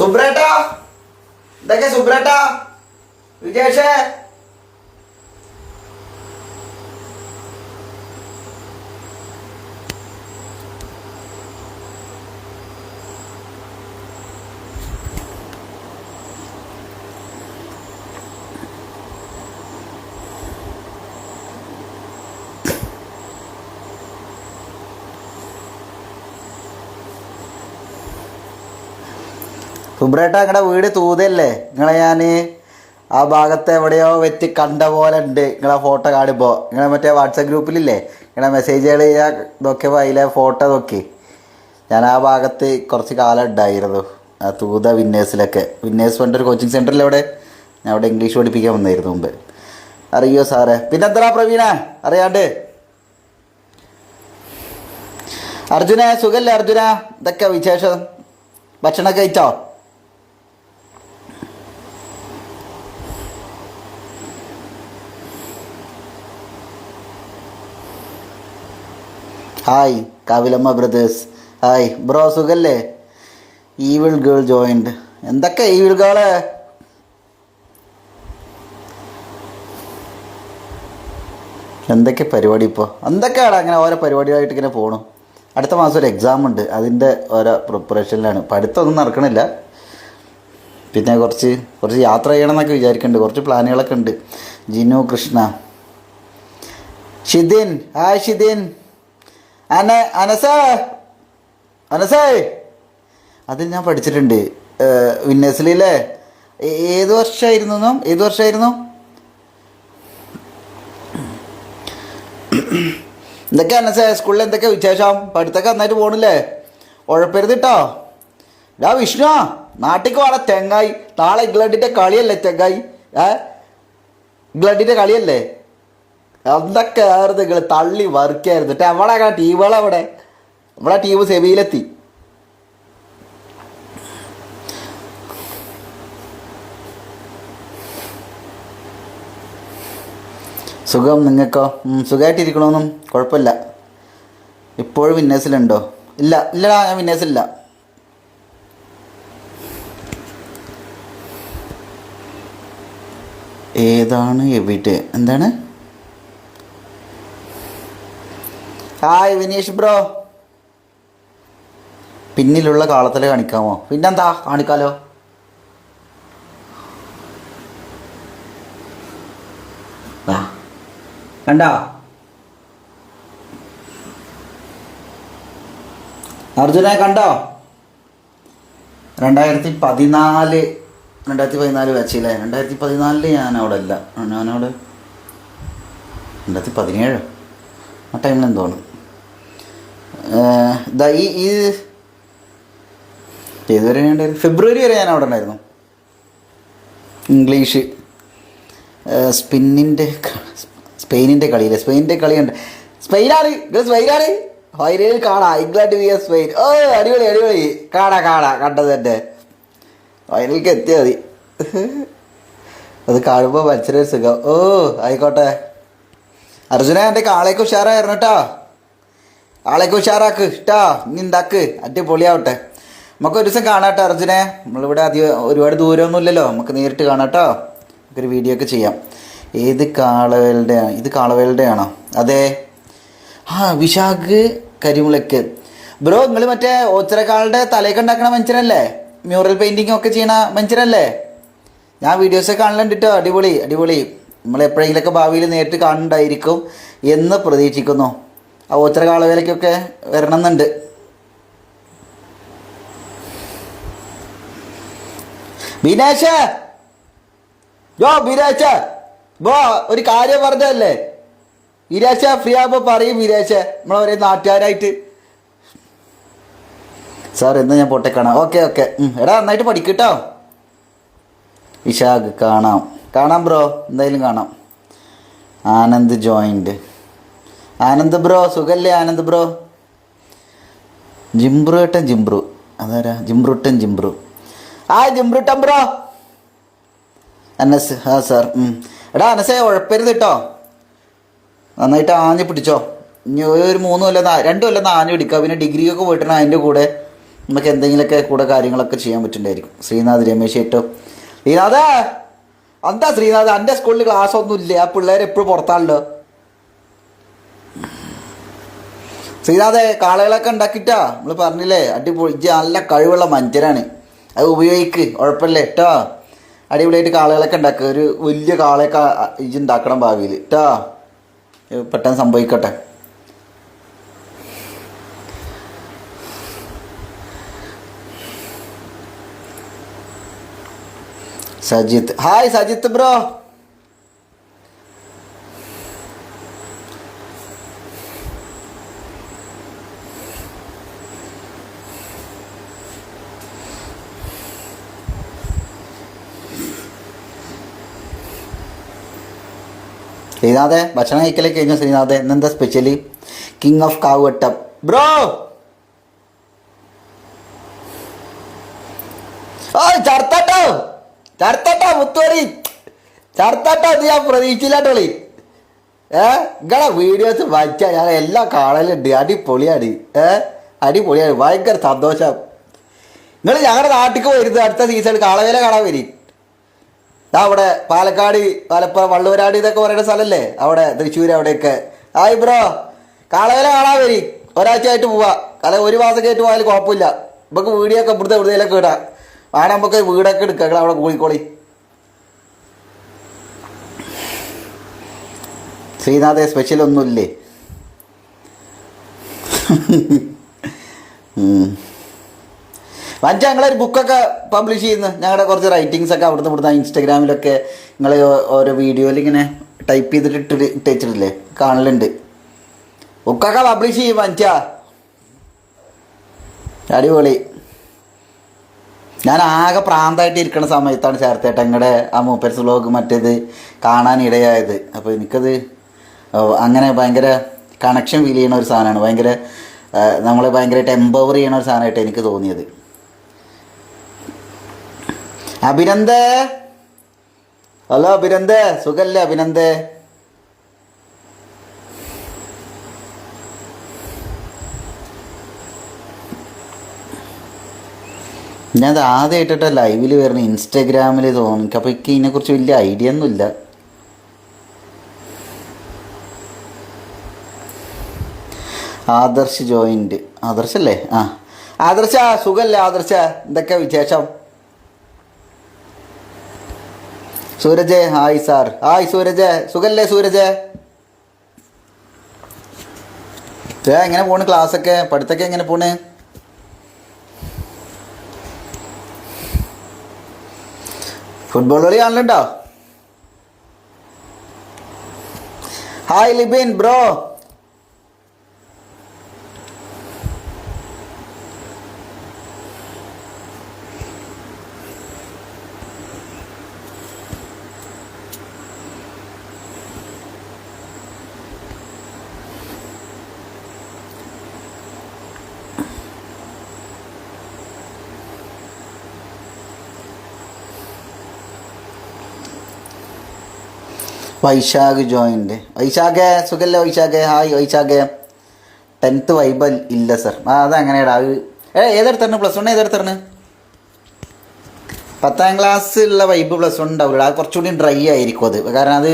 സുബ്രേട്ടാ, ഇതൊക്കെ സുബ്രേട്ടാ, വിജേഷേ. സുബ്രേട്ട, നിങ്ങളുടെ വീട് തൂതല്ലേ? നിങ്ങളെ ഞാൻ ആ ഭാഗത്ത് എവിടെയോ വെച്ച് കണ്ട പോലെ ഉണ്ട്. നിങ്ങളെ ഫോട്ടോ കാണുമ്പോൾ നിങ്ങളെ മറ്റേ വാട്സപ്പ് ഗ്രൂപ്പിലില്ലേ, നിങ്ങളെ മെസ്സേജുകൾ ഞാൻ നോക്കിയപ്പോൾ അതിലെ ഫോട്ടോ നോക്കി. ഞാൻ ആ ഭാഗത്ത് കുറച്ച് കാലം ഉണ്ടായിരുന്നു, ആ തൂത വിന്നേഴ്സിലൊക്കെ. വിന്നേഴ്സ് ഫണ്ട് ഒരു കോച്ചിങ് സെൻറ്ററിൽ അവിടെ ഞാൻ അവിടെ ഇംഗ്ലീഷ് പഠിപ്പിക്കാൻ വന്നായിരുന്നു മുമ്പ്. അറിയോ സാറേ? പിന്നെ എന്താ പ്രവീണ അറിയാണ്ട്? അർജുന സുഖല്ലേ? അർജുന, ഇതൊക്കെ വിശേഷം? ഭക്ഷണമൊക്കെ കഴിച്ചോ? Hi Kavilamma brothers. Hi bro, സുഖല്ലേ? Evil girl joined. എന്തൊക്കെ ഈവിൾ ഗേള്? എന്തൊക്കെ പരിപാടി ഇപ്പോൾ? എന്തൊക്കെയാണ് അങ്ങനെ ഓരോ പരിപാടിയായിട്ട് ഇങ്ങനെ പോകണം. അടുത്ത മാസം ഒരു എക്സാം ഉണ്ട്, അതിൻ്റെ ഓരോ പ്രിപ്പറേഷനിലാണ്. പഠിത്തമൊന്നും നടക്കണില്ല. പിന്നെ കുറച്ച് യാത്ര ചെയ്യണം എന്നൊക്കെ വിചാരിക്കുന്നുണ്ട്. കുറച്ച് പ്ലാനുകളൊക്കെ ഉണ്ട്. ജിനു കൃഷ്ണ. ഷിദിൻ, ഹായ് ഷിദിൻ. അനസേ അതിൽ ഞാൻ പഠിച്ചിട്ടുണ്ട് വിന്നേഴ്സിലല്ലേ. ഏത് വർഷമായിരുന്നു? എന്തൊക്കെ അനസേ, സ്കൂളിൽ എന്തൊക്കെ വിശേഷം? പഠിത്തമൊക്കെ നന്നായിട്ട് പോകണില്ലേ? ഉഴപ്പരുത് കേട്ടോ. വിഷ്ണു, നാട്ടിലേക്ക് വേണം തെങ്ങായി. നാളെ ഇംഗ്ലണ്ടിൻ്റെ കളിയല്ലേ തെങ്ങായി? ഇംഗ്ലണ്ടിൻ്റെ കളിയല്ലേ? എന്തൊക്കെ ആയിരുന്നു നിങ്ങൾ തള്ളി വറുക്കായിരുന്നു. നമ്മളെ ടീമുകളവിടെ, നമ്മളെ ടീം സെമിയിലെത്തി. സുഖം. നിങ്ങൾക്കോ? സുഖമായിട്ടിരിക്കണമെന്നും കുഴപ്പമില്ല. ഇപ്പോഴും വിന്നേഴ്സിലുണ്ടോ? ഇല്ലടാ, ഞാൻ വിന്നേഴ്സില്ല. ഏതാണ് എവിടെ? എന്താണ്? Hi Vineesh bro. പിന്നിലുള്ള കാളത്തിൽ കാണിക്കാമോ? പിന്നെന്താ, കാണിക്കാലോ. കണ്ടോ അർജുനെ? കണ്ടോ? 2014 വെച്ചില്ലേ? 2014 ഞാനവിടെ അല്ല, ഞാനവിടെ 2017 ആ ടൈമിൽ എന്തോണ്. ഈ ഏതുവരെ ഉണ്ടായിരുന്നു? ഫെബ്രുവരി വരെ ഞാൻ അവിടെ ഉണ്ടായിരുന്നു. ഇംഗ്ലീഷ് സ്പെയിനിൻ്റെ കളിയില്ലേ? സ്പെയിനിൻ്റെ കളിയുണ്ട്. സ്പെയിനാണ് ഫൈനലിൽ കാണാം. England vs Spain. ഓ അടിപൊളി. കാണാം കണ്ടത് തന്നെ. ഫൈനലിലേക്ക് എത്തിയാൽ മതി. അത് കാണുമ്പോൾ മത്സരം സുഖം. ഓ ആയിക്കോട്ടെ. അർജുന, എൻ്റെ ആളേക്ക് ഉഷാറായിരുന്നു കേട്ടോ. ആളേക്ക് ഉഷാറാക്ക് കേട്ടോ. ഇനി ഉണ്ടാക്ക്, അടിപൊളിയാവട്ടെ. നമുക്ക് ഒരു ദിവസം കാണാം കേട്ടോ അർജുനെ. നമ്മളിവിടെ ഒരുപാട് ദൂരമൊന്നുമില്ലല്ലോ, നമുക്ക് നേരിട്ട് കാണാം കേട്ടോ. നമുക്കൊരു വീഡിയോ ഒക്കെ ചെയ്യാം. ഇത് കാളവേളുടെ ആണോ? അതെ. വിശാഖ് കരിമുളയ്ക്ക്. ബ്രോ, നിങ്ങൾ മറ്റേ ഓച്ചിറക്കാളുടെ തലയൊക്കെ ഉണ്ടാക്കണ മനുഷ്യനല്ലേ? മ്യൂറൽ പെയിൻറ്റിങ് ഒക്കെ ചെയ്യണ മനുഷ്യനല്ലേ? ഞാൻ വീഡിയോസൊക്കെ കാണലുണ്ട് കേട്ടോ. അടിപൊളി. നമ്മളെപ്പോഴെങ്കിലൊക്കെ ഭാവിയിൽ നേരിട്ട് കാണുന്നുണ്ടായിരിക്കും എന്ന് പ്രതീക്ഷിക്കുന്നു. ആ ഓച്ചിറ കാളവേലയ്ക്കൊക്കെ വരണമെന്നുണ്ട്. ബിനേഷ് ബോ, ഒരു കാര്യം പറഞ്ഞതല്ലേ? വിരാശ ഫ്രീ ആകുമ്പോൾ പറയും വിരാശ, നമ്മളൊരേ നാട്ടുകാരായിട്ട്. സാർ എന്ന് ഞാൻ പൊട്ടേക്കാണാം. ഓക്കെ. എടാ, നന്നായിട്ട് പഠിക്കട്ടോ. വിശാഖ് കാണാം ബ്രോ, എന്തായാലും കാണാം. ആനന്ദ് ജോയിൻഡ്. ആനന്ദ് ബ്രോ സുഖല്ലേ? ആനന്ദ് ബ്രോ. ജിംബ്രു അതാരാ? ജിംബ്രുട്ടൻ ജിംബ്രുട്ടൻ ബ്രോ. അനസ്. സാർ. എടാ അനസേ, ഉഴപ്പരുത് കേട്ടോ. നന്നായിട്ട് ആഞ്ഞ് പിടിച്ചോ. ഇനി ഒരു 3 കൊല്ലം 2 കൊല്ലം ആഞ്ഞ് പിടിക്കുക. പിന്നെ ഡിഗ്രിയൊക്കെ പോയിട്ടാണ് അതിൻ്റെ കൂടെ നമുക്ക് എന്തെങ്കിലുമൊക്കെ കൂടെ കാര്യങ്ങളൊക്കെ ചെയ്യാൻ പറ്റുന്നുണ്ടായിരിക്കും. ശ്രീനാഥ് രമേശ് ഏറ്റവും ശ്രീനാഥേ, എന്താ ശ്രീനാഥ് എൻ്റെ സ്കൂളിൽ ക്ലാസ് ഒന്നും ഇല്ല, ആ പിള്ളേർ എപ്പോഴും പുറത്താണല്ലോ. ശ്രീനാഥേ, കാളകളൊക്കെ ഉണ്ടാക്കിയിട്ടാ നമ്മൾ പറഞ്ഞില്ലേ, അടിപൊളി, നല്ല കഴിവുള്ള മനുഷ്യരാണ്, അത് ഉപയോഗിക്ക്, കുഴപ്പമില്ല കേട്ടോ. അടിപൊളിയായിട്ട് കാളകളൊക്കെ ഉണ്ടാക്കുക, ഒരു വലിയ കാളയൊക്കെ ഇജ്ജ് ഉണ്ടാക്കണം ഭാവിയിൽ കേട്ടോ, പെട്ടെന്ന് സംഭവിക്കട്ടെ. Sajith, hi Sajith bro. ശ്രീനാഥെ, ഭക്ഷണം കഴിക്കലേക്ക് കഴിഞ്ഞു. ശ്രീനാഥെ, ഇന്നെന്താ സ്പെഷ്യലി? King of Kavuvattam bro. ഓ ചർത്തട്ടോ, ചർത്തട്ടോ മുത്തോടി, ചർത്തട്ടോ, ഇത് ഞാൻ പ്രതീക്ഷിച്ചില്ലാട്ടോളി. ഇങ്ങളെ വീഡിയോസ് വായിച്ചാൽ ഞാൻ എല്ലാം കാണലുണ്ട്, അടിപൊളിയാണ്. അടിപൊളിയാണ്, ഭയങ്കര സന്തോഷം. നിങ്ങൾ ഞങ്ങളുടെ നാട്ടിലേക്ക് വരുന്നത് അടുത്ത സീസൺ കാളവേല കാണാൻ വരും. അവിടെ പാലക്കാട്, മലപ്പുറം, വള്ളുവരാട് ഇതൊക്കെ പറയുന്ന സ്ഥലമല്ലേ, അവിടെ തൃശ്ശൂർ അവിടെയൊക്കെ. ഹായ് ബ്രോ, കാളവേല കാണാൻ വരും. ഒരാഴ്ച ആയിട്ട് പോവാം, കാരണം ഒരു മാസം ആയിട്ട് പോയാലും കുഴപ്പമില്ല. നമുക്ക് വീഡിയോ ഒക്കെ ഇവിടുത്തെ എവിടുന്നേലൊക്കെ ഇടാം. വേണം നമുക്ക് വീടൊക്കെ എടുക്കാം അവിടെ കോഴിക്കോളി. ശ്രീനാഥെ, സ്പെഷ്യൽ ഒന്നുമില്ലേ? വഞ്ച ഞങ്ങളൊരു ബുക്കൊക്കെ പബ്ലിഷ് ചെയ്യുന്നു, ഞങ്ങളുടെ കുറച്ച് റൈറ്റിങ്സ് ഒക്കെ അവിടുന്ന് ഇവിടുന്ന് ഇൻസ്റ്റാഗ്രാമിലൊക്കെ നിങ്ങൾ ഓരോ വീഡിയോയിൽ ഇങ്ങനെ ടൈപ്പ് ചെയ്തിട്ട് ഇട്ടിട്ടില്ലേ, കാണലുണ്ട്. ബുക്കൊക്കെ പബ്ലിഷ് ചെയ്യും വഞ്ച, അടിപൊളി. ഞാൻ ആകെ പ്രാന്തമായിട്ട് ഇരിക്കുന്ന സമയത്താണ് ചേർത്തേട്ട നിങ്ങളുടെ ആ മൂപ്പേഴ്സ് വ്ലോഗ് മറ്റേത് കാണാനിടയായത്. അപ്പോൾ എനിക്കത് അങ്ങനെ ഭയങ്കര കണക്ഷൻ ഫീൽ ചെയ്യുന്ന ഒരു സാധനമാണ്, ഭയങ്കര നമ്മളെ ഭയങ്കരമായിട്ട് എംപവർ ചെയ്യണ ഒരു സാധനമായിട്ട് എനിക്ക് തോന്നിയത്. അഭിനന്ദേ, ഹലോ അഭിനന്ദേ, സുഖല്ലേ അഭിനന്ദേ? ഞാനത് ആദ്യമായിട്ടിട്ട് ലൈവിൽ വരുന്ന ഇൻസ്റ്റാഗ്രാമിൽ തോന്നി. അപ്പോൾ എനിക്ക് ഇതിനെക്കുറിച്ച് വലിയ ഐഡിയ ഒന്നുമില്ല. ആദർശ് ജോയിൻ്റ്, ആദർശല്ലേ? ആദർശ, സുഖല്ലേ ആദർശ? എന്തൊക്കെ വിശേഷം? Sooraj, hi sir. Hi Sooraj, സുഖല്ലേ സൂരജ്? എങ്ങനെ പോണ് ക്ലാസ്സൊക്കെ, പഠിത്തമൊക്കെ എങ്ങനെ പോണ്? ഫുട്ബോൾ കളി കാണലുണ്ടോ? Hi Libin bro. Vaishakh joined, വൈശാഖേ സുഖല്ലേ വൈശാഖേ? ഹായ് വൈശാഖേ. 10th വൈബ് ഇല്ല സർ. അതങ്ങനെയാടാ. അത് ഏതെടുത്തറിന്? Plus one ഏതെടുത്തറിന്? 10th ക്ലാസ്സിലുള്ള വൈബ് പ്ലസ് വൺ ഉണ്ടാവില്ല, അത് കുറച്ചുകൂടി ഡ്രൈ ആയിരിക്കും. അത് കാരണം അത്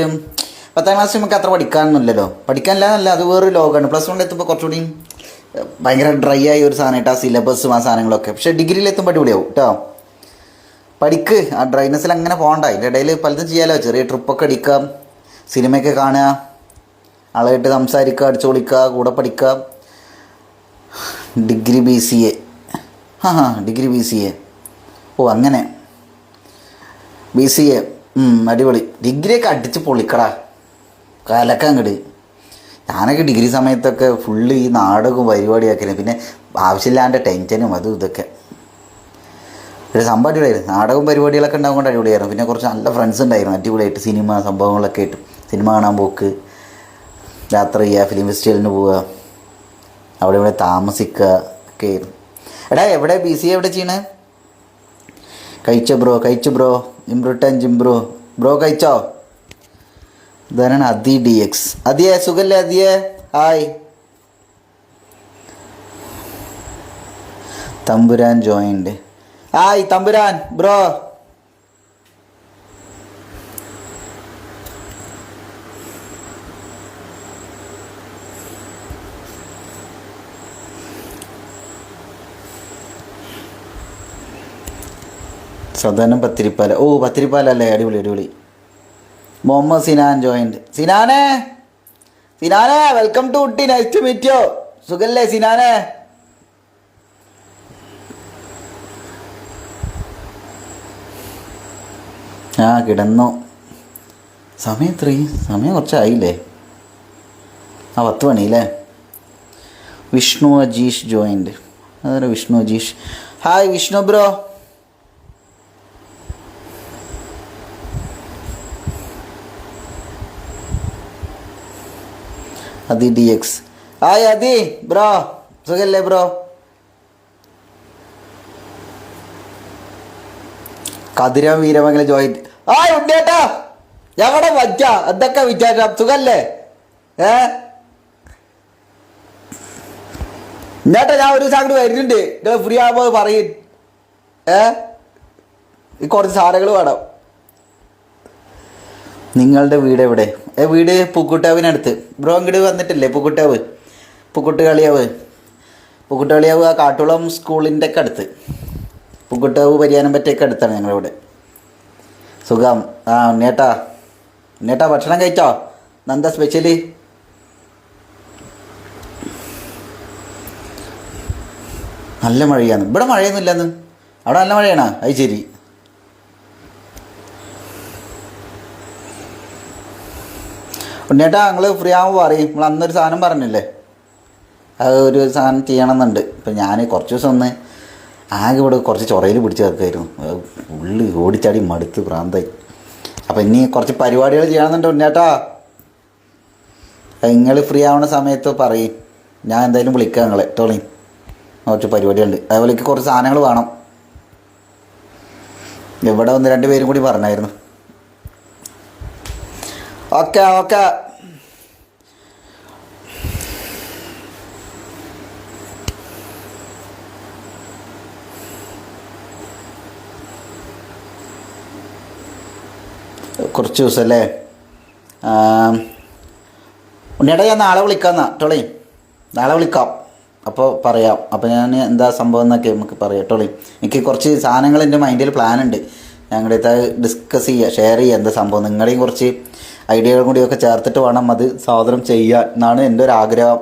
10th ക്ലാസ് നമുക്ക് അത്ര പഠിക്കാനൊന്നുമില്ലല്ലോ, പഠിക്കാനില്ല, അത് വേറൊരു ലോകമാണ്. പ്ലസ് വണ്ണിൽ എത്തുമ്പോൾ കുറച്ചുകൂടി ഭയങ്കര ഡ്രൈ ആയ ഒരു സാധനമായിട്ട് ആ സിലബസും ആ സാധനങ്ങളൊക്കെ. പക്ഷേ ഡിഗ്രിയിൽ എത്തുമ്പോൾ അടിപൊളിയാവും കേട്ടോ. പഠിക്ക്, ആ ഡ്രൈനെസ്സിൽ അങ്ങനെ പോകണ്ട. അതിൻ്റെ ഇടയിൽ പലതും ചെയ്യാമല്ലോ, ചെറിയ ട്രിപ്പൊക്കെ അടിക്കാം, സിനിമയൊക്കെ കാണുക, ആളായിട്ട് സംസാരിക്കുക, അടിച്ചു പൊളിക്കുക, കൂടെ പഠിക്കുക. Degree BCA, degree BCA. ഓ അങ്ങനെ BCA, അടിപൊളി. ഡിഗ്രിയൊക്കെ അടിച്ച് പൊളിക്കടാ, കലക്കാൻ അങ്ങട്. ഞാനൊക്കെ ഡിഗ്രി സമയത്തൊക്കെ ഫുള്ള് ഈ നാടകവും പരിപാടിയാക്കിയിരുന്നു, പിന്നെ ആവശ്യമില്ലാണ്ട് ടെൻഷനും അതും ഇതൊക്കെ. ഒരു സംഭവം അടിപൊളിയായിരുന്നു, നാടകവും പരിപാടികളൊക്കെ ഉണ്ടാകുകൊണ്ട് അടിപൊളിയായിരുന്നു. പിന്നെ കുറച്ച് നല്ല ഫ്രണ്ട്സ് ഉണ്ടായിരുന്നു, അടിപൊളിയായിട്ട് സിനിമ സംഭവങ്ങളൊക്കെ ആയിട്ട് സിനിമ കാണാൻ പോക്ക്, യാത്ര ചെയ്യുക, ഫിലിം ഫെസ്റ്റിവലിന് പോവുക, അവിടെ ഇവിടെ താമസിക്കുക ഒക്കെ ആയിരുന്നു. എടാ എവിടെ BCA എവിടെ ചെയ്യണേ? കഴിച്ചോ ബ്രോ, ഇമ്പ്രൂട്ടൻ ജിംബ്രോ ബ്രോ കഴിച്ചോ? ഇതാണ് അതി DX. അതിയെ സുഖല്ലേ അതിയെ? Hi. Thampuran joined. Hi Thampuran bro. സാധാരണ പത്തിരിപ്പാല. ഓ പത്തിരിപ്പാലല്ലേ, അടിപൊളി അടിപൊളി. മുഹമ്മദ് സിനാൻ ജോയിൻഡ്. സിനാനെ സിനാനെ welcome to Ooty, nice to meet you. സുഖല്ലേ സിനാനെ? ആ കിടന്നു. സമയം സമയം കുറച്ചായില്ലേ? ആ 10 മണിയില്ലേ? വിഷ്ണു അജീഷ് ജോയിൻഡ്. അതെ Vishnu Ajeesh. Hi Vishnu bro. Athi DX. Hi Athi bro, സുഖല്ലേ bro? Kathira Veeramangalam joined. Hi ഉണ്ടേട്ടാ, എവിടെ വച്ച എന്തൊക്കെ വിചാരിച്ച സുഖല്ലേ? ഇന്നേട്ടാ ഞാൻ ഒരു ദിവസം അങ്ങോട്ട് വരുന്നുണ്ട്, നിങ്ങൾ ഫ്രീ ആകുമ്പോൾ പറയും. ഈ കുറച്ച് സാധനങ്ങൾ വേണം. നിങ്ങളുടെ വീട് എവിടെ? വീട് പൂക്കുട്ടാവിനടുത്ത്. ബ്രോ ഇങ്ങോട്ട് വന്നിട്ടില്ലേ? പൂക്കുട്ടുകളിയാവ് ആ കാട്ടുളം സ്കൂളിൻ്റെ ഒക്കെ അടുത്ത്. പൂക്കുട്ടാവ് പരിയാനംപറ്റയൊക്കെ അടുത്താണ് ഞങ്ങളിവിടെ. സുഖം. ആ ഉണ്ണേട്ടാ ഭക്ഷണം കഴിച്ചോ? എന്താ സ്പെഷ്യല്? നല്ല മഴയാണ്. ഇവിടെ മഴയൊന്നും ഇല്ലെന്ന്. അവിടെ നല്ല മഴയാണോ? അത് ശരി. ഉണ്ണേട്ടാ നിങ്ങൾ ഫ്രീ ആകുമ്പോൾ പറയും. നമ്മൾ അന്നൊരു സാധനം പറഞ്ഞില്ലേ, അത് ഒരു സാധനം ചെയ്യണമെന്നുണ്ട്. ഇപ്പം ഞാൻ കുറച്ച് ദിവസം ഒന്ന് ആകെ ഇവിടെ കുറച്ച് ചൊറയിൽ പിടിച്ച് വെക്കായിരുന്നു. ഉള്ളി ഓടിച്ചാടി മടുത്ത് ഭ്രാന്തായി. അപ്പം ഇനി കുറച്ച് പരിപാടികൾ ചെയ്യണമെന്നുണ്ട് ഉണ്ണേട്ടാ. നിങ്ങൾ ഫ്രീ ആവുന്ന സമയത്ത് പറയും, ഞാൻ എന്തായാലും വിളിക്കാം നിങ്ങളെ. ടോളി കുറച്ച് പരിപാടികളുണ്ട്. അതേപോലേക്ക് കുറച്ച് സാധനങ്ങൾ വേണം. ഇവിടെ 1-2 പേരും കൂടി പറഞ്ഞായിരുന്നു. ഓക്കെ കുറച്ച് ദിവസം അല്ലേ? ഉണ്ണിയേട്ടാ ഞാൻ നാളെ വിളിക്കാം. ടോളി നാളെ വിളിക്കാം. അപ്പോൾ പറയാം. അപ്പോൾ ഞാൻ എന്താ സംഭവം എന്നൊക്കെ നമുക്ക് പറയാം. ടോളി എനിക്ക് കുറച്ച് സാധനങ്ങൾ എൻ്റെ മൈൻഡിൽ പ്ലാൻ ഉണ്ട്. ഞങ്ങളുടെ ഡിസ്കസ് ചെയ്യുക, ഷെയർ ചെയ്യുക എന്താ സംഭവം. നിങ്ങളുടെയും കുറച്ച് ഐഡിയകളും കൂടിയൊക്കെ ചേർത്തിട്ട് വേണം അത് സാധനം ചെയ്യാൻ എന്നാണ് എൻ്റെ ഒരു ആഗ്രഹം.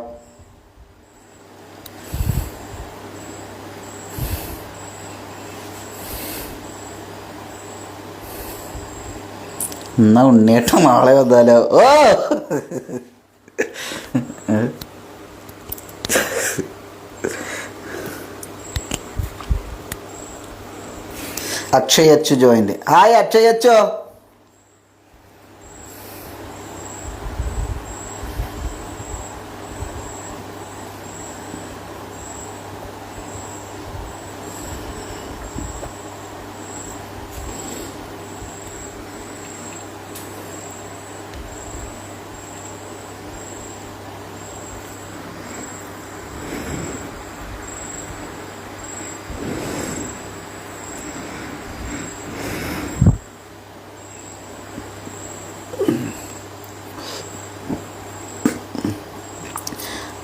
എന്നാ ഉണ്ണിയേട്ടൻ നാളെ വന്നാലോ? ഓ അക്ഷയ് അച്ചു ജോയിന്റ്. ഹായ് അക്ഷയ് അച്ചോ.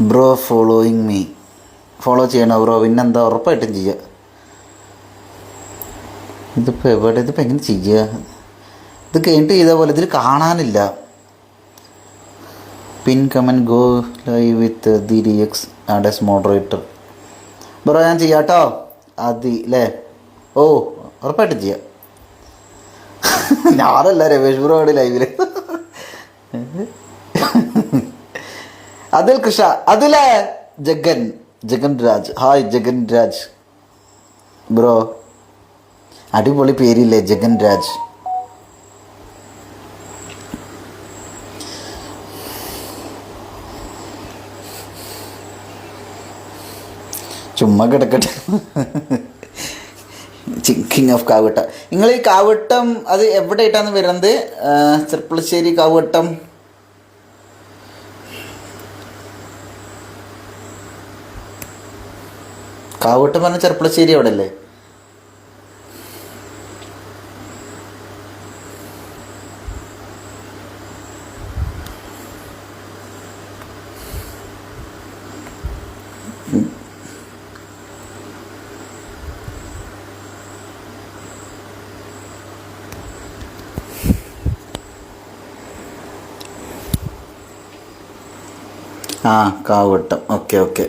Bro following me. ഫോളോ ചെയ്യണോ ബ്രോ? പിന്നെന്താ, ഉറപ്പായിട്ടും ചെയ്യുക. ഇതിപ്പോൾ എവിടെ, ഇതിപ്പോൾ എങ്ങനെ ചെയ്യുക? ഇത് കഴിഞ്ഞിട്ട് ചെയ്ത പോലെ ഇതിൽ കാണാനില്ല. Pin comment go live with DX add as moderator. Bro ഞാൻ ചെയ്യാം കേട്ടോ. അതി അല്ലേ? ഓ ഉറപ്പായിട്ടും ചെയ്യാം. ഞാനല്ല രമേഷ് ബ്രോ ആണ് ലൈവിൽ. അതിൽ കൃഷ്ണ, അതിലെ ജഗൻ രാജ്. ഹായ് ജഗൻ രാജ് ബ്രോ, അടിപൊളി പേരില്ലേ ജഗൻ രാജ്. ചുമ്മാ കിടക്കട്ടെ. King of Kavatta. നിങ്ങൾ ഈ കാവട്ടം അത് എവിടെ ആയിട്ടാണ് വരുന്നത്? ചെർപ്പളശ്ശേരി കാവട്ടം. കാവൂട്ടം പറഞ്ഞ ചെർപ്പളശ്ശേരി അവിടെ അല്ലേ? ആ Kavattam. Okay okay.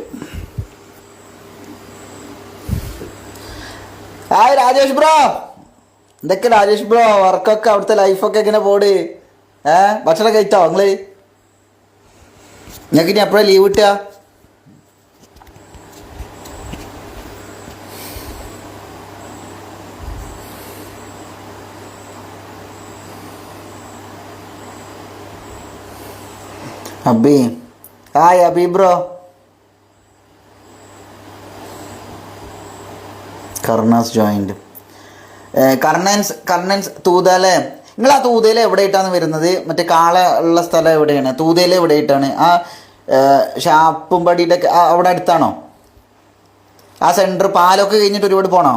Hi Rajesh bro, എന്തൊക്കെ രാജേഷ് ബ്രോ? വർക്കൊക്കെ അവിടുത്തെ ലൈഫൊക്കെ എങ്ങനെ പോട്? ഭക്ഷണം കഴിച്ചോ നിങ്ങള്? നിങ്ങൾക്ക് ഇനി എപ്പോഴാണ് ലീവ് കിട്ടുക? Abi, hi Abi bro. Karnas joined. Karnans Thoothala. നിങ്ങൾ ആ തൂതയിൽ എവിടെയായിട്ടാണ് വരുന്നത്? മറ്റേ കാള ഉള്ള സ്ഥലം എവിടെയാണ്? തൂതയിൽ എവിടെയായിട്ടാണ്? ആ ഷാപ്പുംപടിയുടെ അവിടെ അടുത്താണോ? ആ സെൻറ്റർ പാലൊക്കെ കഴിഞ്ഞിട്ട് ഒരുപാട് പോകണോ?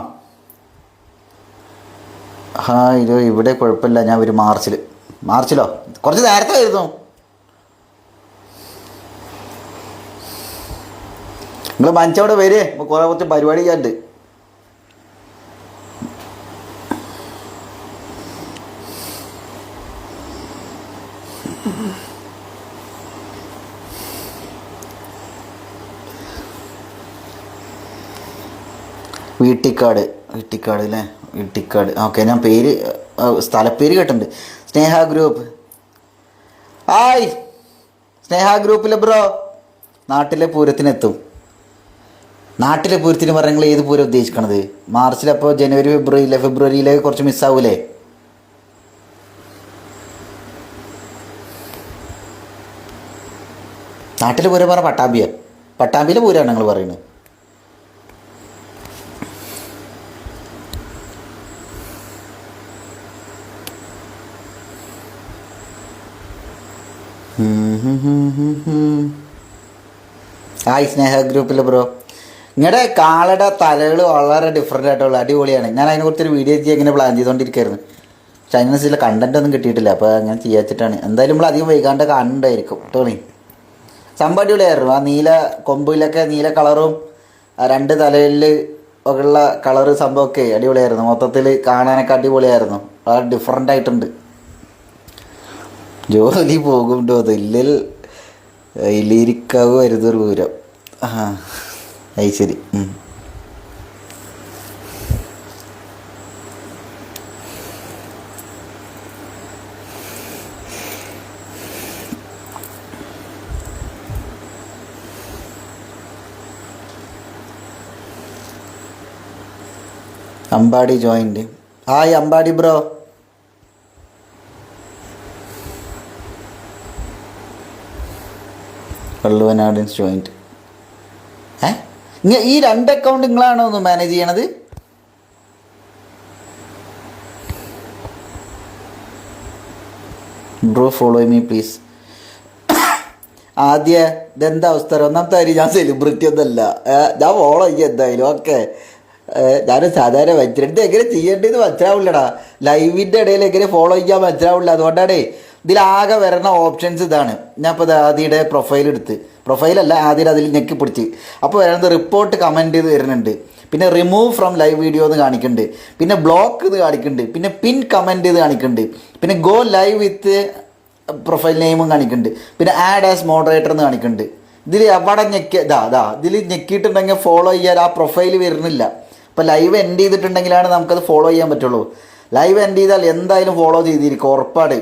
ഇത് ഇവിടെ കുഴപ്പമില്ല. ഞാൻ ഒരു മാർച്ചിലോ കുറച്ച് നേരത്തെ ആയിരുന്നു. നിങ്ങൾ മഞ്ചവിടെ വരെ കുറച്ച് പരിപാടി ചെയ്യാണ്ട്. വീട്ടിക്കാട് അല്ലേ? വീട്ടിക്കാട്. ഓക്കെ, ഞാൻ സ്ഥലപ്പേര് കേട്ടിട്ടുണ്ട്. സ്നേഹ ഗ്രൂപ്പ്. ഹായ് സ്നേഹ ഗ്രൂപ്പിലെ ബ്രോ. നാട്ടിലെ പൂരത്തിനെത്തും. നാട്ടിലെ പൂരത്തിന് പറഞ്ഞാൽ നിങ്ങൾ ഏത് പൂരം ഉദ്ദേശിക്കണത്? മാർച്ചിലപ്പോൾ ജനുവരി ഫെബ്രുവരിയിലേക്ക് കുറച്ച് മിസ്സാവൂലേ? നാട്ടിലെ പൂരം പറഞ്ഞാൽ പട്ടാമ്പിയിലെ പൂരമാണ് നിങ്ങൾ പറയുന്നത്. ഹായ് സ്നേഹ ഗ്രൂപ്പിലെ ബ്രോ. നിങ്ങളുടെ കാളയുടെ തലകൾ വളരെ ഡിഫറെൻ്റ് ആയിട്ടുള്ള അടിപൊളിയാണ്. ഞാൻ അതിനെക്കുറിച്ചൊരു വീഡിയോ ചെയ്യാൻ ഇങ്ങനെ പ്ലാൻ ചെയ്തുകൊണ്ടിരിക്കുകയായിരുന്നു. പക്ഷെ അതിനനുസരിച്ചുള്ള കണ്ടൻറ്റ് ഒന്നും കിട്ടിയിട്ടില്ല. അപ്പോൾ അങ്ങനെ ചെയ്യാച്ചിട്ടാണ്. എന്തായാലും നമ്മൾ അധികം വൈകാണ്ട് കാണുന്നുണ്ടായിരിക്കും ടോണി. സംഭവം അടിപൊളിയായിരുന്നു. ആ നീല കൊമ്പിലൊക്കെ നീല കളറും രണ്ട് തലയിൽ ഒക്കെ ഉള്ള കളറ് സംഭവമൊക്കെ അടിപൊളിയായിരുന്നു. മൊത്തത്തിൽ കാണാനൊക്കെ അടിപൊളിയായിരുന്നു. വളരെ ഡിഫറെൻ്റ് ആയിട്ടുണ്ട്. ജോലി പോകുമ്പോൾ അതില്ലിൽ ഇല്ലിരിക്കാവ് വരുന്നൊരു പൂരം. അത് ശരി. Ambadi joined. Hi Ambadi bro. Valluvanadans joined. ഈ രണ്ട് അക്കൗണ്ട് നിങ്ങളാണോ ഒന്ന് മാനേജ് ചെയ്യണത്? Bro follow me please. ഇതെന്താ അവസ്ഥ? ഒന്നാമത്തെ കാര്യം, ഞാൻ സെലിബ്രിറ്റി ഒന്നല്ല. ഞാൻ ഫോളോ ചെയ്യാം എന്തായാലും. ഓക്കെ, ഞാൻ സാധാരണ വെച്ചിട്ട് എങ്ങനെ ചെയ്യേണ്ടത് മനസ്സിലാവില്ലടാ. ലൈവിൻ്റെ ഇടയിൽ എങ്ങനെ ഫോളോ ചെയ്യാൻ മനസ്സിലാവില്ല. അതുകൊണ്ടാണേ ഇതിലാകെ വരുന്ന ഓപ്ഷൻസ് ഇതാണ്. ഞാൻ ഇപ്പോൾ ആദ്യയുടെ പ്രൊഫൈലല്ല ആദ്യം അതിൽ ഞെക്കി പിടിച്ച്. അപ്പോൾ വരുന്നത് റിപ്പോർട്ട് കമൻറ്റ് ചെയ്ത് വരുന്നുണ്ട്. പിന്നെ റിമൂവ് ഫ്രം ലൈവ് വീഡിയോ എന്ന് കാണിക്കുന്നുണ്ട്. പിന്നെ ബ്ലോക്ക് എന്ന് കാണിക്കുന്നുണ്ട്. പിന്നെ പിൻ കമൻറ്റ് ചെയ്ത് കാണിക്കുന്നുണ്ട്. പിന്നെ ഗോ ലൈവ് വിത്ത് പ്രൊഫൈൽ നെയിമും കാണിക്കുന്നുണ്ട്. പിന്നെ ആഡ് ആസ് മോഡറേറ്റർ എന്ന് കാണിക്കുന്നുണ്ട്. ഇതിൽ എവിടെ ഇതിൽ ഞെക്കിയിട്ടുണ്ടെങ്കിൽ ഫോളോ ചെയ്യാൻ ആ പ്രൊഫൈൽ വരുന്നില്ല. അപ്പോൾ ലൈവ് എൻഡ് ചെയ്തിട്ടുണ്ടെങ്കിലാണ് നമുക്കത് ഫോളോ ചെയ്യാൻ പറ്റുള്ളൂ. ലൈവ് എൻഡ് ചെയ്താൽ എന്തായാലും ഫോളോ ചെയ്തിരിക്കും ഉറപ്പാട്.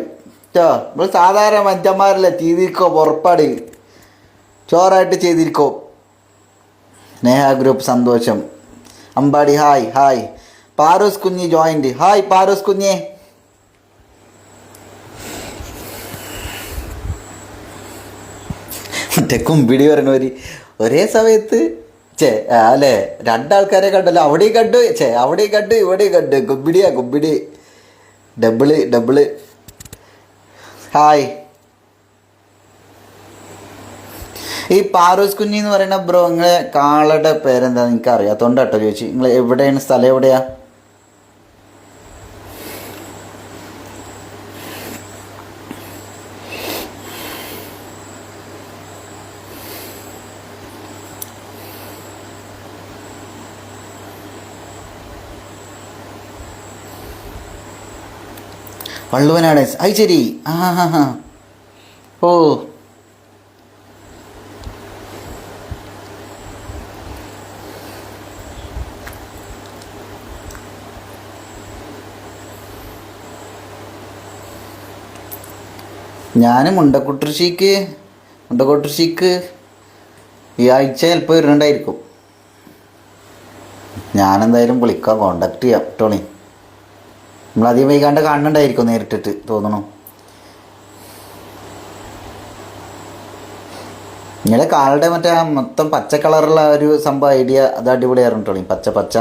നമ്മൾ സാധാരണ മനുഷ്യന്മാരല്ലേ, ചെയ്തിരിക്കോ ഉറപ്പാട്. ചോറായിട്ട് ചെയ്തിരിക്കോ. സ്നേഹ ഗ്രൂപ്പ് സന്തോഷം. അമ്പാടി ഹായ്. പാറൂസ് കുഞ്ഞി ജോയിൻറ്റ്. ഹായ് പാറൂസ് കുഞ്ഞേ. മറ്റേ കുമ്പിടി പറഞ്ഞവര് ഒരേ സമയത്ത് അല്ലേ രണ്ടാൾക്കാരെ കണ്ടല്ലോ. അവിടെയും കണ്ടു ഇവിടെയും കണ്ടു. കുമ്പിടി ഡബിള്. ഹായ് ഈ പാറൂസ് കുഞ്ഞി എന്ന് പറയുന്ന ബ്രോ, നിങ്ങളെ കാളയുടെ പേരെന്താ നിങ്ങൾക്ക് അറിയാത്തോണ്ട് കേട്ടോ ചോദിച്ചു. നിങ്ങൾ എവിടെയാണ്, സ്ഥലം എവിടെയാ? വള്ളുവനാട്. അത് ശരി. ആ ഹാ ഹാ. ഓ ഞാൻ മുണ്ടക്കൊട്ടൃഷിക്ക് ഈ ആഴ്ച ചിലപ്പോൾ വരുന്നുണ്ടായിരിക്കും. ഞാനെന്തായാലും വിളിക്കാം, കോണ്ടാക്ട് ചെയ്യാം ടോണി. നമ്മളധികം വൈകാണ്ട് കാണുന്നുണ്ടായിരിക്കും നേരിട്ടിട്ട് തോന്നണു. നിങ്ങളുടെ കാളുടെ മറ്റേ ആ മൊത്തം പച്ച കളറുള്ള ഒരു സംഭവം ഐഡിയ, അത് അടിപൊളിയായിരുന്നു ടോണി. പച്ച പച്ച.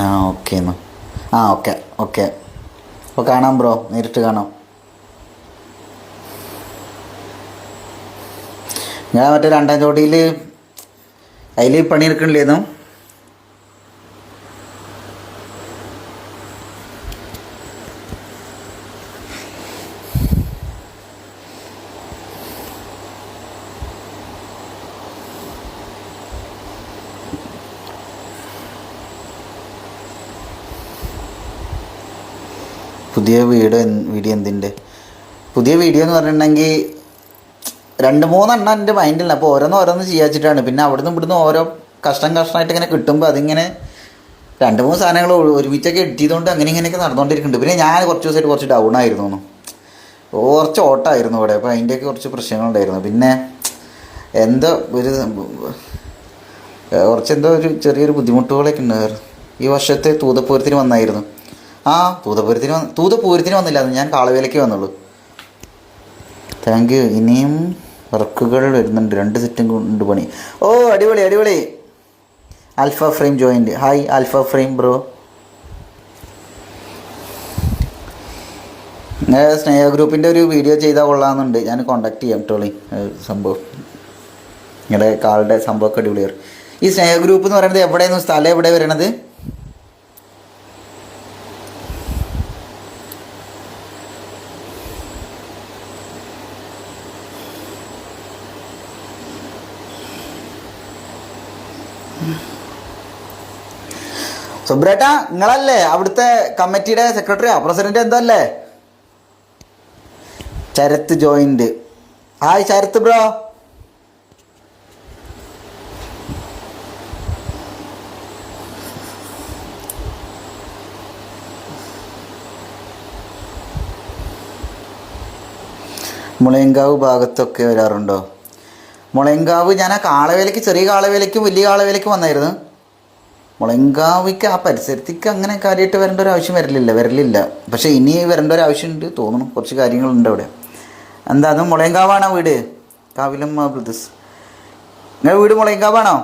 ആ ഓക്കെ എന്നാ. ആ ഓക്കെ ഓക്കെ. അപ്പോൾ കാണാം ബ്രോ, നേരിട്ട് കാണാം. ഞാൻ മറ്റേ രണ്ടാം ജോഡിയിൽ അതിൽ പണിയെടുക്കണില്ലേന്നു. പുതിയ വീഡിയോ എന്തിൻ്റെ പുതിയ വീഡിയോ എന്ന് പറഞ്ഞിട്ടുണ്ടെങ്കിൽ 2-3 എൻ്റെ മൈൻഡിൽ. അപ്പോൾ ഓരോന്ന് ചെയ്യാച്ചിട്ടാണ്. പിന്നെ അവിടുന്ന് ഇവിടുന്ന് ഓരോ കഷ്ടമായിട്ട് ഇങ്ങനെ കിട്ടുമ്പോൾ അതിങ്ങനെ 2-3 സാധനങ്ങൾ ഒരുമിച്ചൊക്കെ എഡിറ്റ് ചെയ്തുകൊണ്ട് ഇങ്ങനെയൊക്കെ നടന്നുകൊണ്ടിരിക്കുന്നുണ്ട്. പിന്നെ ഞാൻ കുറച്ച് ദിവസമായിട്ട് കുറച്ച് ഡൗൺ ആയിരുന്നു, കുറച്ച് ഓട്ടമായിരുന്നു ഇവിടെ. അപ്പോൾ അതിൻ്റെയൊക്കെ കുറച്ച് പ്രശ്നങ്ങളുണ്ടായിരുന്നു. പിന്നെ എന്തോ ഒരു ചെറിയൊരു ബുദ്ധിമുട്ടുകളൊക്കെ ഉണ്ടായിരുന്നു. ഈ വർഷത്തെ തൂതപ്പൂരത്തിന് വന്നായിരുന്നു. ആ തൂതപ്പൂരത്തിന് വന്നില്ല, ഞാൻ കാളവേലയ്ക്ക് വന്നുള്ളൂ. Thank you. ഇനിയും വർക്കുകൾ വരുന്നുണ്ട്, 2 സെറ്റും കൊണ്ട് പണി. ഓ അടിപൊളി. Alpha frame joint. Hi alpha frame bro. Sneha ഗ്രൂപ്പിൻ്റെ ഒരു വീഡിയോ ചെയ്താൽ കൊള്ളാമെന്നുണ്ട്. ഞാൻ കോണ്ടാക്ട് ചെയ്യാം ടോളി. സംഭവം നിങ്ങളുടെ കാളുടെ സംഭവമൊക്കെ അടിപൊളിയാണ്. ഈ സ്നേഹ ഗ്രൂപ്പ് എന്ന് പറയുന്നത് എവിടെയായിരുന്നു, സ്ഥലം എവിടെ വരണത്? സുബ്രേട്ടാ, നിങ്ങളല്ലേ അവിടുത്തെ കമ്മിറ്റിയുടെ സെക്രട്ടറിയാ, പ്രസിഡന്റ് എന്തോ അല്ലേ? Sarath join. Hi Sarath bro. Mulayankavu ഭാഗത്തൊക്കെ വരാറുണ്ടോ? മുളയങ്കാവ് ഞാൻ ആ കാളവേലയ്ക്ക്, ചെറിയ കാളവേലയ്ക്കും വലിയ കാളവേലയ്ക്കും വന്നായിരുന്നു. മുളയങ്കാവിക്ക് ആ പരിസരത്തേക്ക് അങ്ങനെ കാര്യമായിട്ട് വരേണ്ട ഒരു ആവശ്യം വരലില്ല. പക്ഷേ ഇനി വരേണ്ട ഒരു ആവശ്യമുണ്ട് തോന്നുന്നു. കുറച്ച് കാര്യങ്ങളുണ്ട് അവിടെ. എന്താ, അതും മുളയങ്കാവാണോ വീട്? കാവിലമ്മ ബ്രദേഴ്സ്. നിങ്ങളുടെ വീട് മുളയങ്കാവാണോ?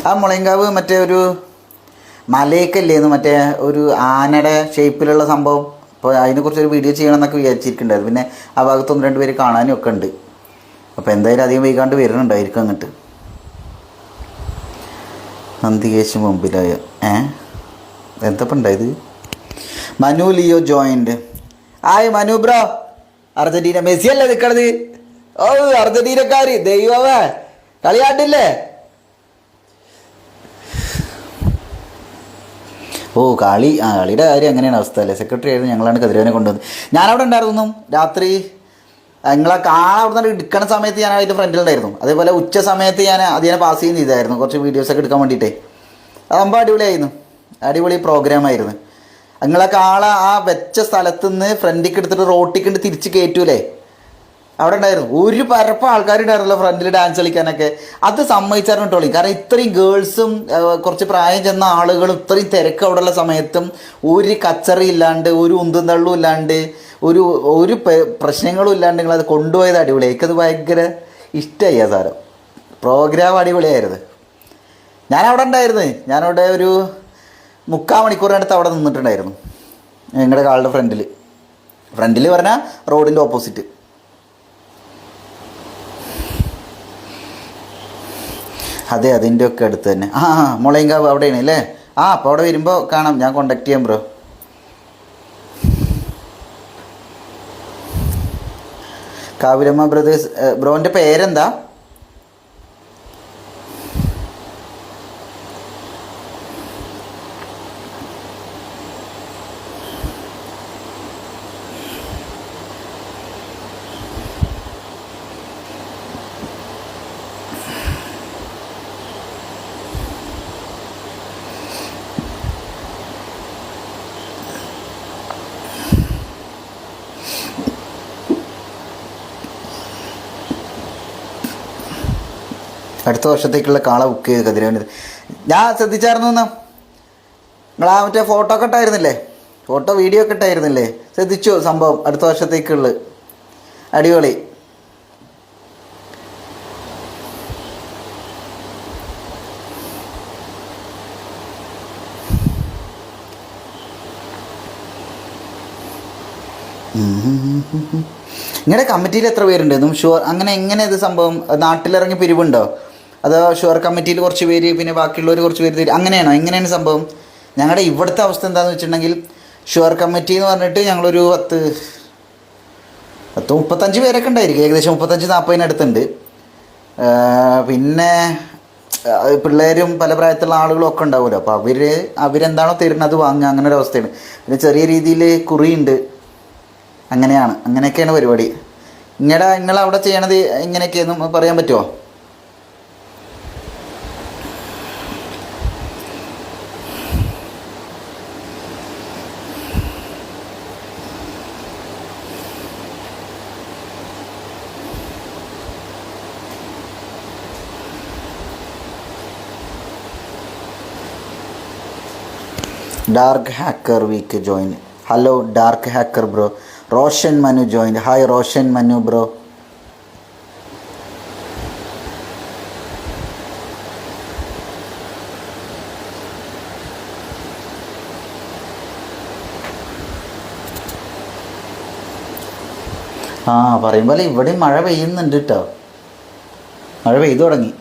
ആ മുളയങ്കാവ് മറ്റേ ഒരു മലയൊക്കെയല്ലേന്ന്, മറ്റേ ഒരു ആനയുടെ ഷേപ്പിലുള്ള സംഭവം. അപ്പോൾ അതിനെക്കുറിച്ചൊരു വീഡിയോ ചെയ്യണമെന്നൊക്കെ വിചാരിച്ചിട്ടുണ്ടായിരുന്നു. പിന്നെ ആ ഭാഗത്ത് 1-2 പേര് കാണാനും ഒക്കെ ഉണ്ട്. അപ്പോൾ എന്തായാലും അധികം വൈകാണ്ട് വരുന്നുണ്ടായിരിക്കും അങ്ങോട്ട്. നന്ദികേശ് മുമ്പിലായ എന്തപ്പം ഉണ്ടായത്? Manu Leo joint. ആയ് മനു ബ്രോ. അർജന്റീന മെസ്സി അല്ലേ നിൽക്കണത്? ഓ അർജന്റീനക്കാർ ദൈവമേ, കളിയാണ്ടില്ലേ? ഓ കളിയുടെ കാര്യം അങ്ങനെയാണ് അവസ്ഥ അല്ലേ? സെക്രട്ടറി ആയിരുന്നു, ഞങ്ങളാണ് കതിരവനെ കൊണ്ടുവന്നത്. ഞാനവിടെ ഉണ്ടായിരുന്നു രാത്രി. നിങ്ങളെ അവിടെ നിന്ന് എടുക്കണ സമയത്ത് ഞാൻ അതിൻ്റെ ഫ്രണ്ടിലുണ്ടായിരുന്നു. അതേപോലെ ഉച്ച സമയത്ത് ഞാൻ അതിനെ പാസ് ചെയ്യുന്ന ചെയ്തായിരുന്നു, കുറച്ച് വീഡിയോസൊക്കെ എടുക്കാൻ വേണ്ടിയിട്ടേ. അതാകുമ്പോൾ അടിപൊളി പ്രോഗ്രാമായിരുന്നു. നിങ്ങളെ ആ വെച്ച സ്ഥലത്ത് നിന്ന് ഫ്രണ്ടിലേക്ക് എടുത്തിട്ട് റോട്ടിലേക്ക് തിരിച്ച് കയറ്റൂലേ, അവിടെ ഉണ്ടായിരുന്നു. ഒരു പരപ്പ ആൾക്കാരുണ്ടായിരുന്നല്ലോ ഫ്രണ്ടിൽ ഡാൻസ് കളിക്കാനൊക്കെ. അത് സമ്മതിച്ചായിരുന്നു ടോളി. കാരണം ഇത്രയും ഗേൾസും കുറച്ച് പ്രായം ചെന്ന ആളുകളും ഇത്രയും തിരക്ക് അവിടെയുള്ള സമയത്തും ഒരു കച്ചറിയില്ലാണ്ട്, ഒരു ഉന്തും തള്ളും ഇല്ലാണ്ട്, ഒരു പ്രശ്നങ്ങളും ഇല്ലാണ്ട് നിങ്ങളത് കൊണ്ടുപോയത് അടിപൊളിയായി. എനിക്കത് ഭയങ്കര ഇഷ്ടമായി. ആ സാരം പ്രോഗ്രാം അടിപൊളിയായിരുന്നു. ഞാനവിടെ ഉണ്ടായിരുന്നു. ഞാനവിടെ ഒരു 3/4 അവിടെ നിന്നിട്ടുണ്ടായിരുന്നു ഞങ്ങളുടെ കാളുടെ ഫ്രണ്ടിൽ പറഞ്ഞാൽ റോഡിൻ്റെ ഓപ്പോസിറ്റ്. അതെ അതിൻ്റെ ഒക്കെ അടുത്ത് തന്നെ. മുളയങ്കാവ് അവിടെയാണ് അല്ലേ? അപ്പോൾ അവിടെ വരുമ്പോൾ കാണാം, ഞാൻ കോണ്ടാക്ട് ചെയ്യാം ബ്രോ. കാവിലമ്മ ബ്രദേഴ്സ്. ബ്രോൻ്റെ പേരെന്താ? അടുത്ത വർഷത്തേക്കുള്ള കാള ബുക്ക് ചെയ്ത് കതിരവന്. ഞാൻ ശ്രദ്ധിച്ചായിരുന്നു എന്നാ, നിങ്ങൾ മറ്റേ ഫോട്ടോ ഒക്കെ ഇട്ടായിരുന്നില്ലേ, ഫോട്ടോ വീഡിയോ ഒക്കെ ഇട്ടായിരുന്നില്ലേ? ശ്രദ്ധിച്ചു സംഭവം? അടുത്ത വർഷത്തേക്കുള്ള അടിപൊളി. നിങ്ങളുടെ കമ്മിറ്റിയിൽ എത്ര പേരുണ്ട്? ഷുവർ അങ്ങനെ എങ്ങനെ ഇത് സംഭവം? നാട്ടിലിറങ്ങി പിരിവുണ്ടോ? അതോ ഷുവർ കമ്മിറ്റിയിൽ കുറച്ച് പേര് പിന്നെ ബാക്കിയുള്ളവർ കുറച്ച് പേര് തരും, അങ്ങനെയാണോ? എങ്ങനെയാണ് സംഭവം? ഞങ്ങളുടെ ഇവിടുത്തെ അവസ്ഥ എന്താണെന്ന് വെച്ചിട്ടുണ്ടെങ്കിൽ, ഷുവർ കമ്മിറ്റി എന്ന് പറഞ്ഞിട്ട് ഞങ്ങളൊരു 35 പേരൊക്കെ ഉണ്ടായിരിക്കും, ഏകദേശം 35-40 അടുത്തുണ്ട്. പിന്നെ പിള്ളേരും പല പ്രായത്തിലുള്ള ആളുകളും ഒക്കെ ഉണ്ടാവുമല്ലോ, അപ്പോൾ അവരെന്താണോ തരുന്നത് വാങ്ങുക, അങ്ങനെ ഒരു അവസ്ഥയാണ്. പിന്നെ ചെറിയ രീതിയിൽ കുറിയുണ്ട്, അങ്ങനെയൊക്കെയാണ് പരിപാടി. നിങ്ങളവിടെ ചെയ്യണത് എങ്ങനെയൊക്കെയെന്നും പറയാൻ പറ്റുമോ? Dark hacker week join. Hello dark hacker bro. Roshan Manu join. Hi Roshan Manu bro. പറയുമ്പോൾ ഇവിടെയും മഴ പെയ്യുന്നുണ്ട് കേട്ടോ, മഴ പെയ്തു തുടങ്ങി.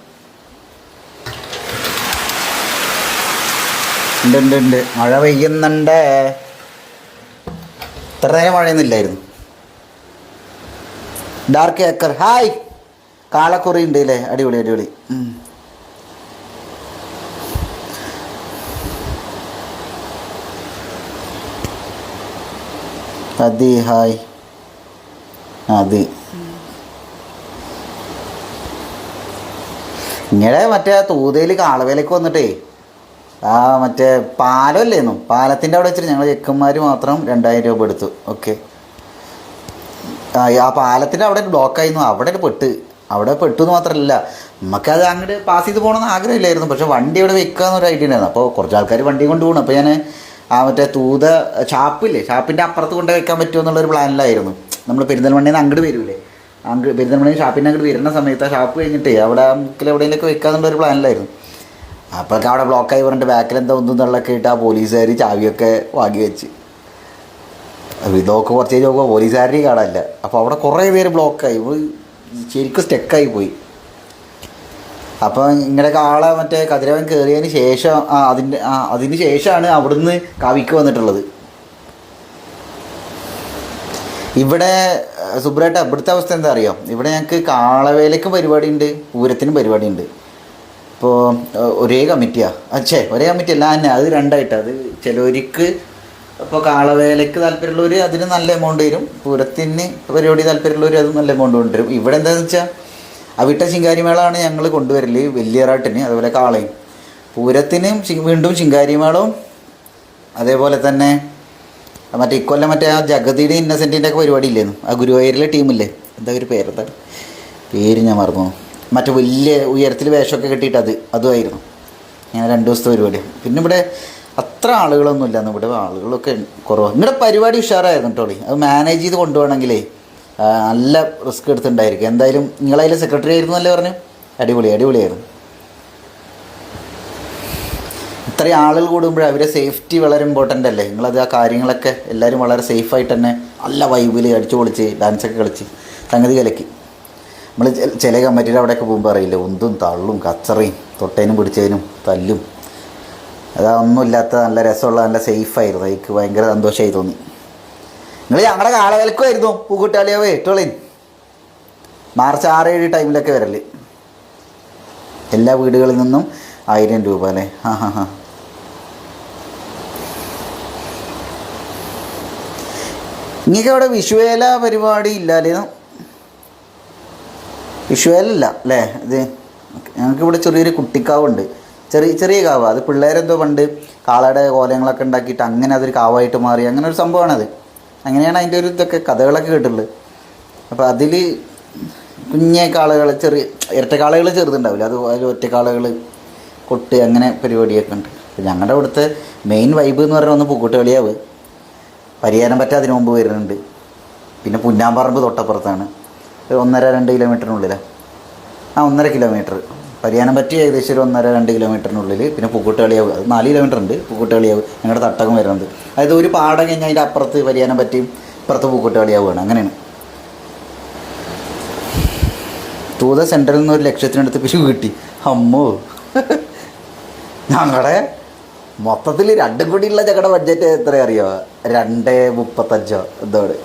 ഉണ്ട് മഴ പെയ്യുന്നുണ്ട്. ഇത്ര നേരം മഴയൊന്നുമില്ലായിരുന്നു. Dark hacker hi. കാളക്കുറി ഉണ്ട് അല്ലേ? അടിപൊളി. അതി ഹായ്. അത് ഇങ്ങനെ മറ്റേ തൂതയിൽ കാളവേലയ്ക്ക് വന്നിട്ടേ മറ്റേ പാലമല്ലേന്നു, പാലത്തിൻ്റെ അവിടെ വെച്ചിട്ട് ഞങ്ങൾ ചെക്കന്മാർ മാത്രം 2000 രൂപ എടുത്തു. ഓക്കെ, ആ പാലത്തിൻ്റെ അവിടെ ബ്ലോക്കായിരുന്നു, അവിടെ പെട്ടു എന്ന് മാത്രമല്ല, നമുക്കത് അങ്ങോട്ട് പാസ് ചെയ്ത് പോകണമെന്ന് ആഗ്രഹമില്ലായിരുന്നു. പക്ഷേ വണ്ടി അവിടെ വെക്കാമെന്നൊരു ഐഡിയ ഉണ്ടായിരുന്നു. അപ്പോൾ കുറച്ച് ആൾക്കാർ വണ്ടി കൊണ്ട് പോകണം. അപ്പോൾ ഞാൻ മറ്റേ ഷാപ്പിൻ്റെ അപ്പുറത്ത് കൊണ്ട് വെക്കാൻ പറ്റുമോ എന്നുള്ളൊരു പ്ലാനിലായിരുന്നു. നമ്മൾ പെരിന്തൽമണ്ണയിൽ നിന്ന് അങ്ങോട്ട് വരില്ലേ, പെരിന്തൽമണ്ണയിൽ ഷാപ്പിൻ്റെ അങ്ങോട്ട് വരുന്ന സമയത്ത് ആ ഷാപ്പ് കഴിഞ്ഞിട്ട് അവിടെ എവിടെയെങ്കിലൊക്കെ വെക്കാമെന്നുള്ളൊരു പ്ലാനിലായിരുന്നു. അപ്പോഴൊക്കെ അവിടെ ബ്ലോക്കായി പറഞ്ഞിട്ട് ബാക്കിലെന്താ ഒന്നും തള്ളൊക്കെ ഇട്ട് ആ പോലീസുകാർ ചാവിയൊക്കെ വാങ്ങി വെച്ച്. ഇതൊക്കെ കുറച്ച് നോക്കുമ്പോൾ പോലീസുകാരുടെ കാണാനില്ല. അപ്പോൾ അവിടെ കുറേ പേര് ബ്ലോക്കായി, ശരിക്കും സ്റ്റക്കായി പോയി. അപ്പോൾ ഇങ്ങനെ കാളെ മറ്റേ കതിരവൻ കയറിയതിന് ശേഷം അതിന് ശേഷമാണ് അവിടുന്ന് കാവിക്ക് വന്നിട്ടുള്ളത്. ഇവിടെ സുബ്രേട്ട ഇവിടുത്തെ അവസ്ഥ എന്താ അറിയാം? ഇവിടെ ഞങ്ങൾക്ക് കാളവേലയ്ക്കും പരിപാടിയുണ്ട്, പൂരത്തിനും പരിപാടിയുണ്ട്. ഇപ്പോൾ ഒരേ കമ്മിറ്റി അല്ല തന്നെ, അത് രണ്ടായിട്ടാണ്. അത് ചിലവർക്ക് ഇപ്പോൾ കാളവേലയ്ക്ക് താല്പര്യമുള്ളവർ അതിന് നല്ല എമൗണ്ട് വരും, പൂരത്തിന് പരിപാടി താല്പര്യമുള്ളവർ അത് നല്ല എമൗണ്ട് കൊണ്ടുവരും. ഇവിടെ എന്താണെന്ന് വെച്ചാൽ അവിട്ട ശിങ്കാരിമേളമാണ് ഞങ്ങൾ കൊണ്ടുവരല്, വലിയറാട്ടിന്, അതുപോലെ കാളയും. പൂരത്തിന് വീണ്ടും ശിങ്കാരിമേളവും അതേപോലെ തന്നെ മറ്റേ ഇക്കൊല്ലം മറ്റേ ആ ജഗതിയുടെ ഇന്നസെൻറ്റിൻ്റെ ഒക്കെ പരിപാടി ഇല്ലായിരുന്നു, ആ ഗുരുവായൂരിലെ ടീമില്ലേ, എന്താ ഒരു പേര് ഞാൻ മറന്നു. മറ്റേ വലിയ ഉയരത്തിൽ വേഷമൊക്കെ കെട്ടിയിട്ട് അതുമായിരുന്നു. അങ്ങനെ 2 ദിവസത്തെ പരിപാടി. പിന്നെ ഇവിടെ അത്ര ആളുകളൊന്നും ഇല്ലായിരുന്നു, ഇവിടെ ആളുകളൊക്കെ കുറവാണ്. നിങ്ങളുടെ പരിപാടി ഉഷാറായിരുന്നു കേട്ടോ. അത് മാനേജ് ചെയ്ത് കൊണ്ടുപോകണമെങ്കിലേ നല്ല റിസ്ക് എടുത്തിട്ടുണ്ടായിരിക്കും. എന്തായാലും നിങ്ങളതിൽ സെക്രട്ടറി ആയിരുന്നു എന്നല്ലേ പറഞ്ഞു? അടിപൊളിയായിരുന്നു. ഇത്രയും ആളുകൾ കൂടുമ്പോൾ അവരെ സേഫ്റ്റി വളരെ ഇമ്പോർട്ടൻ്റ് അല്ലേ? നിങ്ങളത് ആ കാര്യങ്ങളൊക്കെ എല്ലാവരും വളരെ സേഫായിട്ട് തന്നെ നല്ല വൈബിൽ അടിച്ചു പൊളിച്ച് ഡാൻസൊക്കെ കളിച്ച് സംഗതി കലക്കി. നമ്മൾ ചില കമ്മിറ്റിയുടെ അവിടെയൊക്കെ പോകുമ്പോൾ അറിയില്ല, ഉന്തും തള്ളും കച്ചറയും തൊട്ടേനും പിടിച്ചതിനും തല്ലും. അതൊന്നും ഇല്ലാത്ത നല്ല രസമുള്ള നല്ല സേഫായിരുന്നു. എനിക്ക് ഭയങ്കര സന്തോഷമായി തോന്നി. നിങ്ങൾ ഞങ്ങളുടെ കാളവേലക്കുമായിരുന്നു പൂക്കുട്ടാളിയാവേ ഇട്ടോളിൻ. മാർച്ച് 6-7 ടൈമിലൊക്കെ വരല്. എല്ലാ വീടുകളിൽ നിന്നും 1000 രൂപ അല്ലേ? നിങ്ങൾക്ക് അവിടെ വിഷുവേല പരിപാടി ഇല്ല അല്ലേ? വിഷുവേലല്ല അല്ലേ ഇത്? ഞങ്ങൾക്കിവിടെ ചെറിയൊരു കുട്ടിക്കാവുണ്ട്, ചെറിയ കാവ്. അത് പിള്ളേരെന്തോ പണ്ട് കാളയുടെ കോലങ്ങളൊക്കെ ഉണ്ടാക്കിയിട്ട് അങ്ങനെ അതൊരു കാവായിട്ട് മാറി, അങ്ങനെ ഒരു സംഭവമാണത്. അങ്ങനെയാണ് അതിൻ്റെ ഒരു ഇതൊക്കെ കഥകളൊക്കെ കേട്ടിട്ടുള്ളത്. അപ്പോൾ അതിൽ കുഞ്ഞേ കാളകൾ, ചെറിയ ഇരട്ടക്കാളകൾ ചെറുതുണ്ടാവില്ല, അതിൽ ഒറ്റക്കാളകൾ കൊട്ട് അങ്ങനെ പരിപാടിയൊക്കെ ഉണ്ട്. അപ്പോൾ ഞങ്ങളുടെ അവിടുത്തെ മെയിൻ വൈബ് എന്ന് പറഞ്ഞാൽ ഒന്ന് പൂക്കോട്ട് കളിയാവ്, പരിയാരം പറ്റ അതിന് മുമ്പ് വരുന്നുണ്ട്. പിന്നെ പുന്നാമ്പറമ്പ് തൊട്ടപ്പുറത്താണ്, 1.5-2 കിലോമീറ്ററിനുള്ളിലാണ്. 1.5 കിലോമീറ്റർ. പരിയാനം പറ്റി ഏകദേശം ഒരു 1.5-2 കിലോമീറ്ററിനുള്ളിൽ. പിന്നെ പൂക്കോട്ട് കളിയാവ്, അത് 4 കിലോമീറ്റർ ഉണ്ട്. പൂക്കോട്ട് കളിയാവ് ഞങ്ങളുടെ തട്ടകം വരുന്നത്. അതായത് ഒരു പാടം കഴിഞ്ഞാൽ അതിൻ്റെ അപ്പുറത്ത് പരിയാനം പറ്റിയും ഇപ്പുറത്ത് പൂക്കോട്ട് കളിയാവുകയാണ്. അങ്ങനെയാണ്. തൂത സെൻറ്ററിൽ നിന്ന് 1 ലക്ഷത്തിനടുത്ത് പിശു കിട്ടി. അമ്മോ, ഞങ്ങളുടെ മൊത്തത്തിൽ രണ്ടും കൂടിയുള്ള ഞങ്ങളുടെ ബഡ്ജറ്റ് എത്ര അറിയോ? 2.35 എന്തോടെ.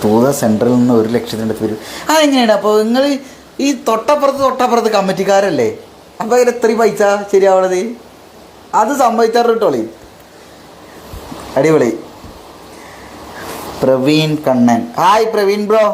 തൂത സെൻറ്ററിൽ നിന്ന് 1 ലക്ഷത്തിനടുത്ത് വരും. അതെങ്ങനെയാണ് അപ്പോൾ? നിങ്ങൾ ഈ തൊട്ടപ്പുറത്ത് കമ്മിറ്റിക്കാരല്ലേ? അപ്പോൾ അതിൽ എത്രയും പൈസ ശരിയാവണത്? അത് സമ്മതിച്ചാറ് കിട്ടോളി. അടിപൊളി. Praveen Kannan, hi Praveen bro.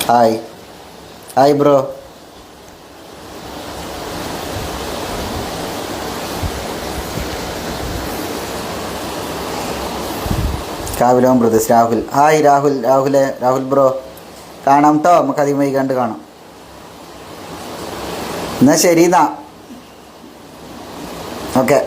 Hi bro. കാവിലോം brothers. Rahul, hi Rahul bro. കാണാം കേട്ടോ, നമുക്ക് അധികം വൈകാണ്ട് കാണാം. എന്നാൽ ശരി എന്നാ, ഓക്കെ.